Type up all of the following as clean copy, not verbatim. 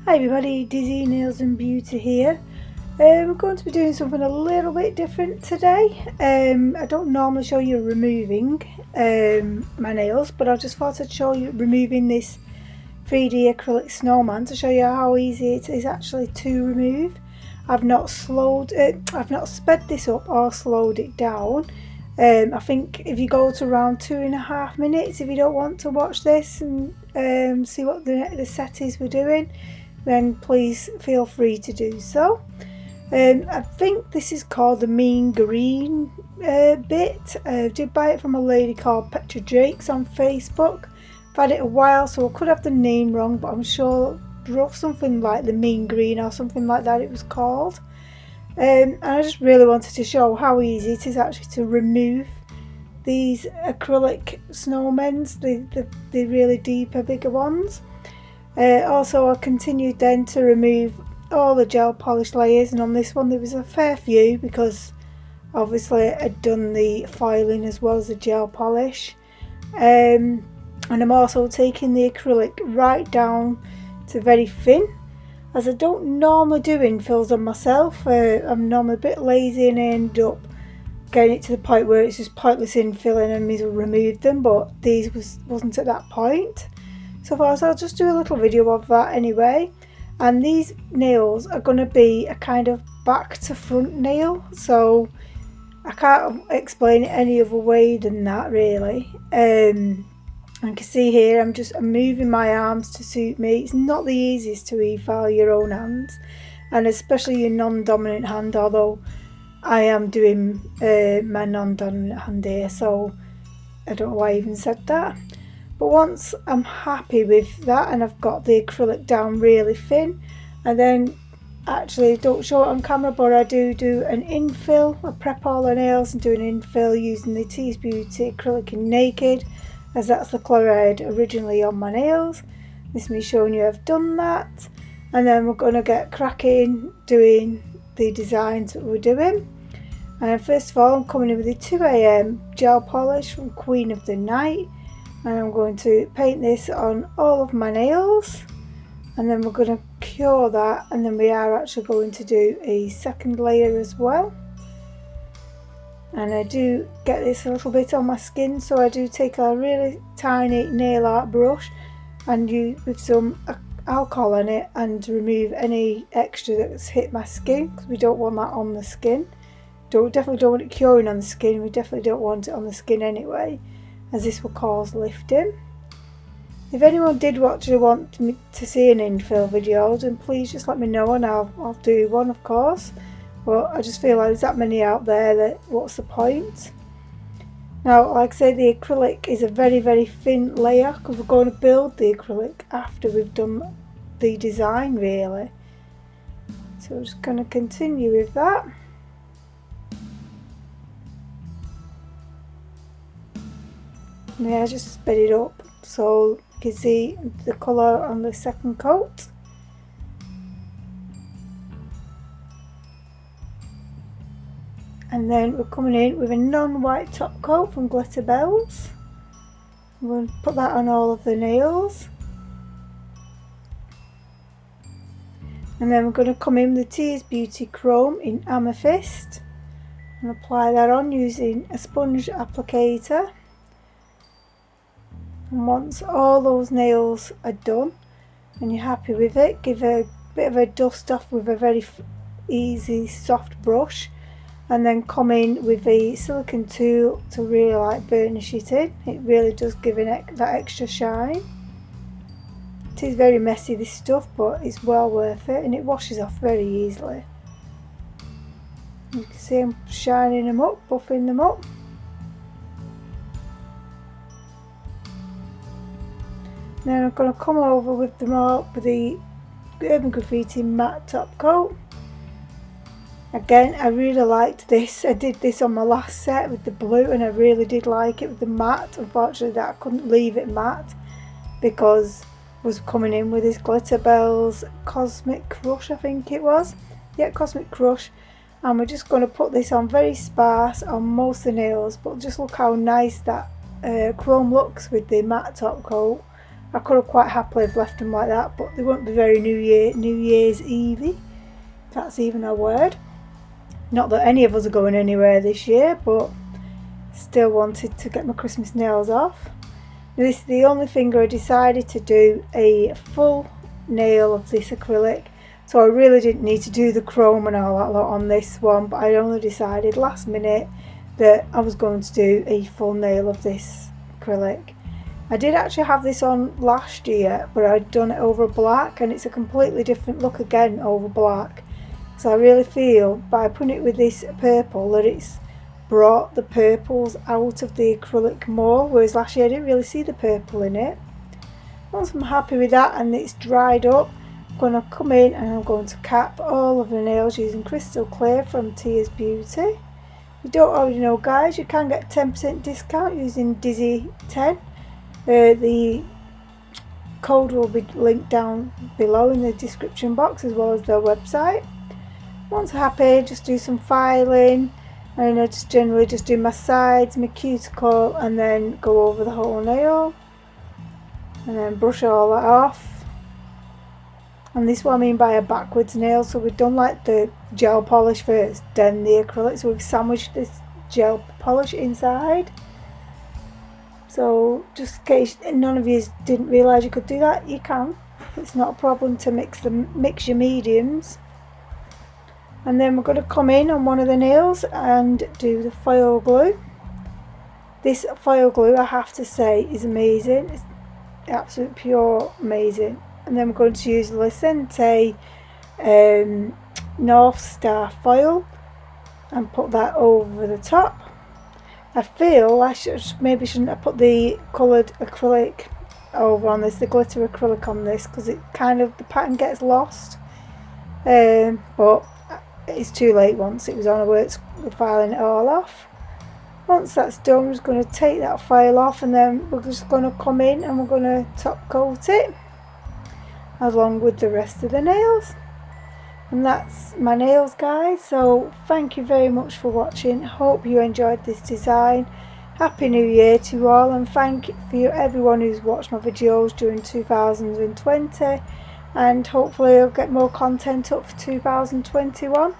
Hi everybody, Dizzy Nails and Beauty here. We're going to be doing something a little bit different today. I don't normally show you removing my nails, but I just thought I'd show you removing this 3D acrylic snowman to show you how easy it is actually to remove. I've not sped this up or slowed it down. I think if you go to around 2.5 minutes, if you don't want to watch this and see what the settings we're doing, then please feel free to do so. I think this is called the mean green bit. I did buy it from a lady called Petra Jakes on Facebook. I've had it a while, so I could have the name wrong, but I'm sure something like the mean green or something like that it was called. And I just really wanted to show how easy it is actually to remove these acrylic snowmen, the really deeper, bigger ones. Also, I continued then to remove all the gel polish layers, and on this one there was a fair few because obviously I'd done the foiling as well as the gel polish. And I'm also taking the acrylic right down to very thin, as I don't normally do infills on myself. I'm normally a bit lazy and I end up getting it to the point where it's just pointless infilling and I remove them, but these wasn't at that point. So I'll just do a little video of that anyway. And these nails are going to be a kind of back to front nail, so I can't explain it any other way than that really. You can see here I'm moving my arms to suit me. It's not the easiest to e-file your own hands, and especially your non-dominant hand, although I am doing my non-dominant hand here, so I don't know why I even said that. But once I'm happy with that and I've got the acrylic down really thin, and then actually don't show it on camera, but I do an infill. I prep all the nails and do an infill using the Tease Beauty Acrylic in Naked, as that's the colour I had originally on my nails. This is me showing you I've done that, and then we're going to get cracking doing the designs that we're doing. And first of all, I'm coming in with the 2 AM gel polish from Queen of the Night. And I'm going to paint this on all of my nails, and then we're going to cure that, and then we are actually going to do a second layer as well. And I do get this a little bit on my skin, so I do take a really tiny nail art brush and use with some alcohol in it and remove any extra that's hit my skin, because we don't want that on the skin. Definitely don't want it curing on the skin. We definitely don't want it on the skin anyway, as this will cause lifting. If anyone did actually want me to see an infill video, then please just let me know and I'll do one, of course. But I just feel like there's that many out there that what's the point? Now, like I say, the acrylic is a very, very thin layer because we're going to build the acrylic after we've done the design really. So we're just going to continue with that. Yeah, I just sped it up so you can see the colour on the second coat. And then we're coming in with a non-white top coat from Glitter Bells. I'm going to put that on all of the nails. And then we're going to come in with the Tease Beauty Chrome in Amethyst and apply that on using a sponge applicator. And once all those nails are done and you're happy with it, give a bit of a dust off with a very easy soft brush, and then come in with a silicone tool to really like burnish it in. It really does give that extra shine. It is very messy, this stuff, but it's well worth it, and it washes off very easily. You can see I'm shining them up, buffing them up. Then I'm going to come over with the Urban Graffiti matte top coat. Again, I really liked this. I did this on my last set with the blue and I really did like it with the matte. Unfortunately, I couldn't leave it matte because I was coming in with this Glitter Bells Cosmic Crush, I think it was. Yeah, Cosmic Crush. And we're just going to put this on very sparse on most of the nails, but just look how nice that chrome looks with the matte top coat. I could have quite happily have left them like that, but they won't be very New Year's Eve, if that's even a word. Not that any of us are going anywhere this year, but still wanted to get my Christmas nails off. Now, this is the only finger I decided to do a full nail of this acrylic, so I really didn't need to do the chrome and all that lot on this one, but I only decided last minute that I was going to do a full nail of this acrylic. I did actually have this on last year, but I'd done it over black, and it's a completely different look again over black. So I really feel by putting it with this purple that it's brought the purples out of the acrylic more, whereas last year I didn't really see the purple in it. Once I'm happy with that and it's dried up, I'm going to come in and I'm going to cap all of the nails using Crystal Clear from Tia's Beauty. If you don't already know, guys, you can get 10% discount using Dizzy10. The code will be linked down below in the description box, as well as their website. Once happy, just do some filing, and I just generally just do my sides, my cuticle, and then go over the whole nail, and then brush all that off. And this is what I mean by a backwards nail. So we've done like the gel polish first, then the acrylic, so we've sandwiched this gel polish inside. So just in case none of you didn't realise you could do that, you can. It's not a problem to mix your mediums. And then we're going to come in on one of the nails and do the foil glue. This foil glue, I have to say, is amazing. It's absolute pure amazing. And then we're going to use the Licente North Star foil and put that over the top. I feel I maybe shouldn't have put the coloured acrylic over on this, the glitter acrylic on this, because it kind of, the pattern gets lost. But it's too late once it was on. I worked with filing it all off. Once that's done, we're just going to take that file off, and then we're just going to come in and we're going to top coat it along with the rest of the nails. And that's my nails, guys. So thank you very much for watching. Hope you enjoyed this design. Happy New Year to you all, and thank you for everyone who's watched my videos during 2020, and hopefully I'll get more content up for 2021.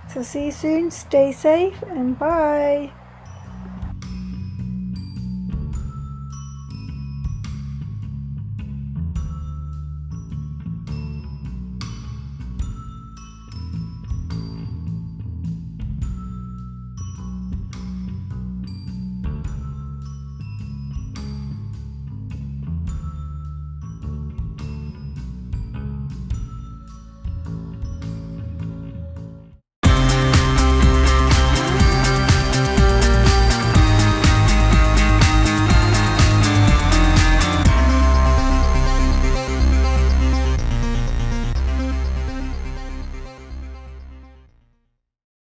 So see you soon, stay safe, and bye.